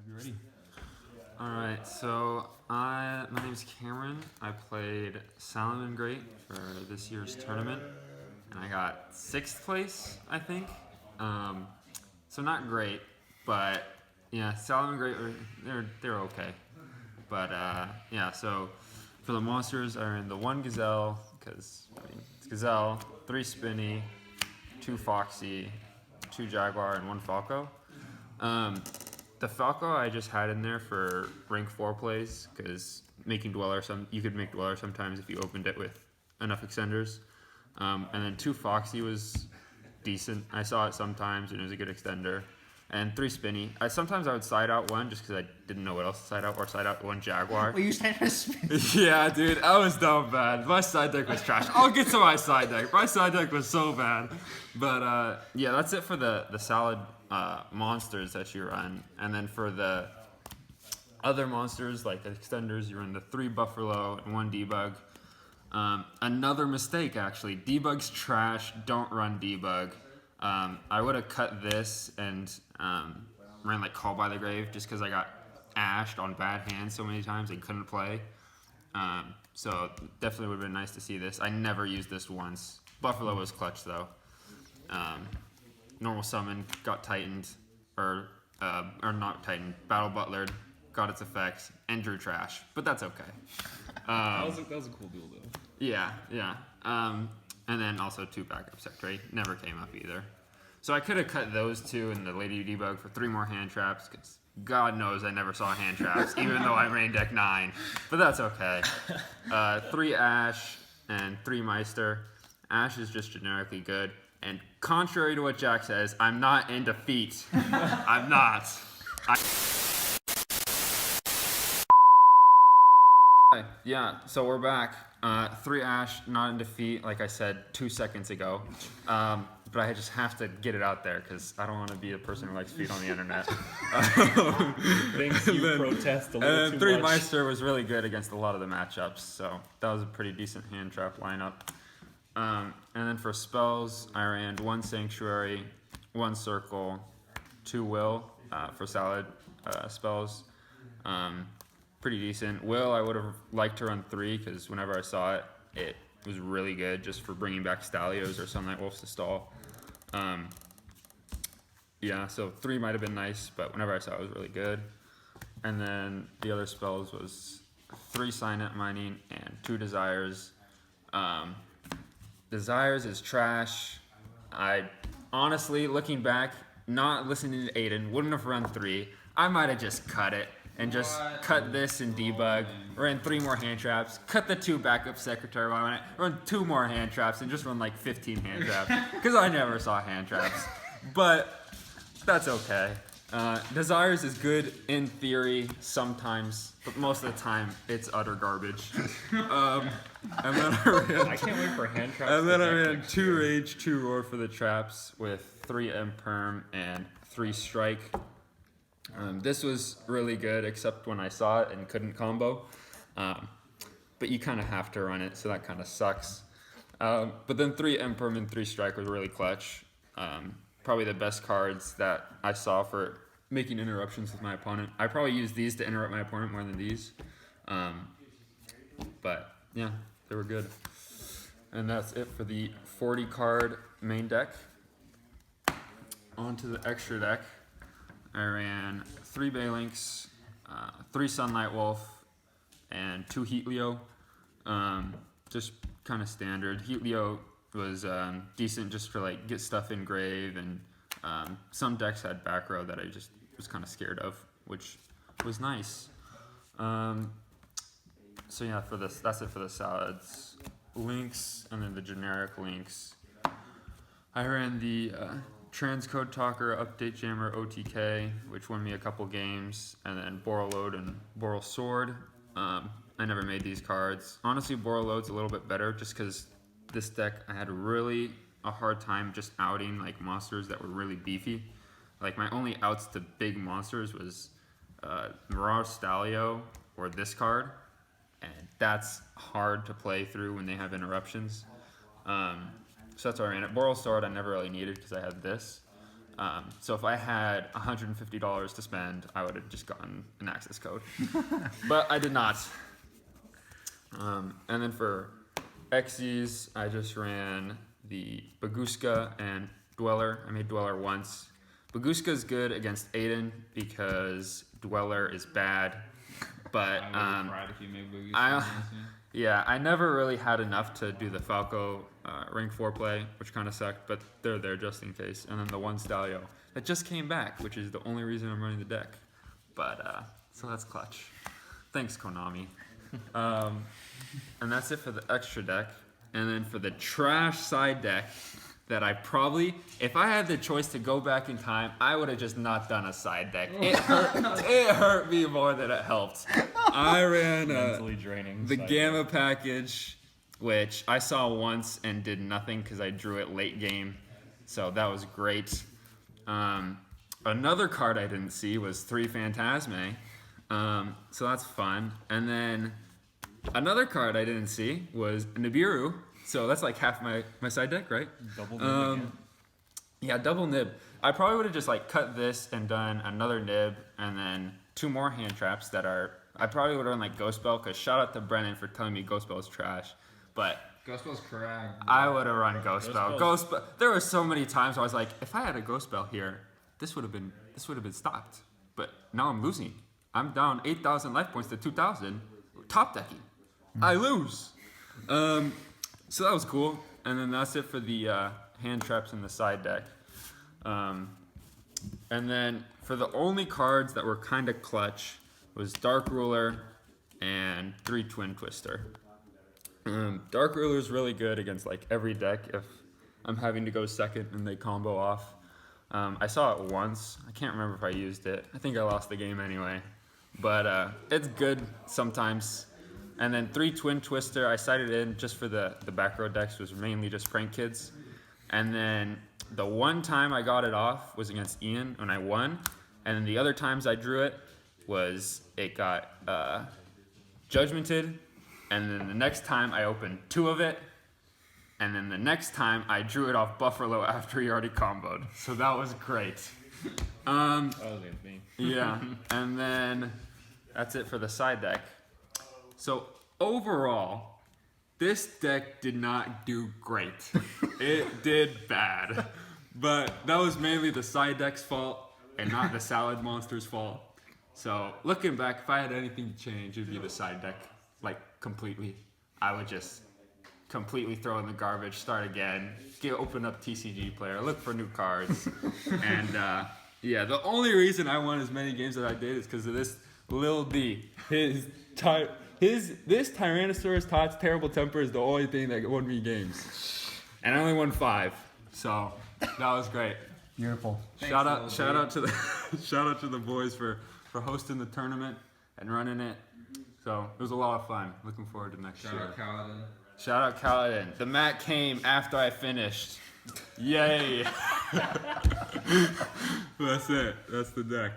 Whenever you're ready. Alright, so my name is Cameron. I played Salamangreat for this year's tournament, and I got 6th place, I think. So not great, but yeah, Salamangreat, they're okay. But yeah, so for the monsters, I ran the 1 Gazelle, because it's Gazelle, 3 Spinny, 2 Foxy, 2 Jaguar, and 1 Falco. The Falco I just had in there for rank 4 plays, because making Dweller, you could make Dweller sometimes if you opened it with enough extenders. And then 2 Foxy was decent. I saw it sometimes, and it was a good extender. And 3 Spinny. Sometimes I would side out 1 just because I didn't know what else to side out, or side out 1 Jaguar. Well, you side out Spinny? Yeah, dude, I was dumb bad. My side deck was trash. I'll get to my side deck. My side deck was so bad. But yeah, that's it for the solid monsters that you run. And then for the other monsters, like the extenders, you run the 3 Buffalo and 1 Debug. Another mistake, actually. Debug's trash. Don't run Debug. I would have cut this and ran like Call by the Grave just because I got ashed on bad hands so many times and couldn't play. So definitely would have been nice to see this. I never used this once. Buffalo was clutch though. Normal summon got tightened, or not tightened. Battle Butlered, got its effect, and drew trash. But that's okay. That was a cool duel though. Yeah. And then also 2 backup Secretary. Never came up either. So I could have cut those 2 in the Lady Debug for 3 more hand traps, because God knows I never saw hand traps, even though I ran deck 9. But that's okay. 3 Ash and 3 Meister. Ash is just generically good. And contrary to what Jack says, I'm not in defeat. I'm not. Yeah, so we're back. 3 Ash, not in defeat, like I said 2 seconds ago. But I just have to get it out there because I don't want to be a person who likes feet on the internet. Things you protest a little too 3 much. Meister was really good against a lot of the matchups, so that was a pretty decent hand trap lineup. And then for spells, I ran 1 Sanctuary, 1 Circle, 2 Will for solid spells. Pretty decent. Will, I would have liked to run 3 because whenever I saw it, it was really good just for bringing back Stalios or Sunlight Wolves to stall. Yeah, so 3 might have been nice, but whenever I saw it, it was really good. And then the other spells was 3 Signet Mining and 2 Desires. Desires is trash. I honestly, looking back, not listening to Aiden, wouldn't have run 3. I might have just cut it and just cut this and debug, ran 3 more hand traps, cut the 2 backup Secretary while I went, run 2 more hand traps, and just run like 15 hand traps, because I never saw hand traps. But that's okay. Desires is good in theory sometimes, but most of the time it's utter garbage. And then I can't wait for hand traps. and then I ran 2 Rage, 2 Roar for the traps with 3 Imperm and 3 Strike. This was really good, except when I saw it and couldn't combo. But you kind of have to run it, so that kind of sucks. But then 3 Imperm and 3 Strike was really clutch. Probably the best cards that I saw for making interruptions with my opponent. I probably used these to interrupt my opponent more than these. But yeah, they were good. And that's it for the 40 card main deck. On to the extra deck. I ran 3 Balinks, 3 Sunlight Wolf, and 2 Heatleo. Just kind of standard. Heatleo was decent just for like get stuff in grave, and some decks had back row that I just was kind of scared of, which was nice. So yeah, that's it for the salads. Links, and then the generic links. I ran the Transcode Talker, Update Jammer, OTK, which won me a couple games, and then Borreload and Boral Sword. I never made these cards. Honestly, Borreload's a little bit better just because this deck I had really a hard time just outing like monsters that were really beefy. Like my only outs to big monsters was Mirage Stalio or this card, and that's hard to play through when they have interruptions. So that's why I ran it. Boral Sword I never really needed because I had this. So if I had $150 to spend, I would have just gotten an access code. But I did not. And then for Xyz, I just ran the Baguska and Dweller. I made Dweller once. Baguska is good against Aiden because Dweller is bad. But I never really had enough to do the Falco rank 4 play, which kind of sucked, but they're there just in case. And then the one Stalio that just came back, which is the only reason I'm running the deck. But so that's clutch. Thanks, Konami. And that's it for the extra deck. And then for the trash side deck, that I probably, if I had the choice to go back in time, I would have just not done a side deck. It hurt me more than it helped. I ran mentally draining the Gamma package, which I saw once and did nothing because I drew it late game. So that was great. Another card I didn't see was 3 Phantasme. So that's fun. And then another card I didn't see was Nibiru. So that's like half my side deck, right? Double nib again. Yeah, double nib. I probably would have just like cut this and done another nib and then 2 more hand traps that are, I probably would have run like Ghost Bell, because shout out to Brennan for telling me Ghost Bell is trash. But Ghost Bell's correct. I would have run Ghost Bell. Ghost Bell. There were so many times where I was like, if I had a Ghost Bell here, this would have been stopped. But now I'm losing. I'm down 8,000 life points to 2,000. Top decking. I lose. So that was cool. And then that's it for the hand traps in the side deck. And then for the only cards that were kind of clutch was Dark Ruler and 3 Twin Twister. Dark Ruler is really good against like every deck if I'm having to go second and they combo off. I saw it once. I can't remember if I used it. I think I lost the game anyway. But it's good sometimes. And then 3 Twin Twister, I sided in just for the back row decks, was mainly just Prank Kids. And then the one time I got it off was against Ian when I won. And then the other times I drew it was it got Judgmented. And then the next time I opened 2 of it. And then the next time I drew it off Buffalo after he already comboed. So that was great. That was me. Yeah, and then that's it for the side deck. So overall, this deck did not do great. It did bad. But that was mainly the side deck's fault and not the Salad Monster's fault. So looking back, if I had anything to change, it would be the side deck, like completely. I would just completely throw in the garbage, start again, open up TCG Player, look for new cards. And yeah, the only reason I won as many games as I did is because of this Lil D. This Tyrannosaurus Tots terrible temper is the only thing that won me games. And I only won 5. So that was great. Beautiful. Shout out to the boys for hosting the tournament and running it. So it was a lot of fun. Looking forward to next year. Shout out Kaladin. The mat came after I finished. Yay. That's it. That's the deck.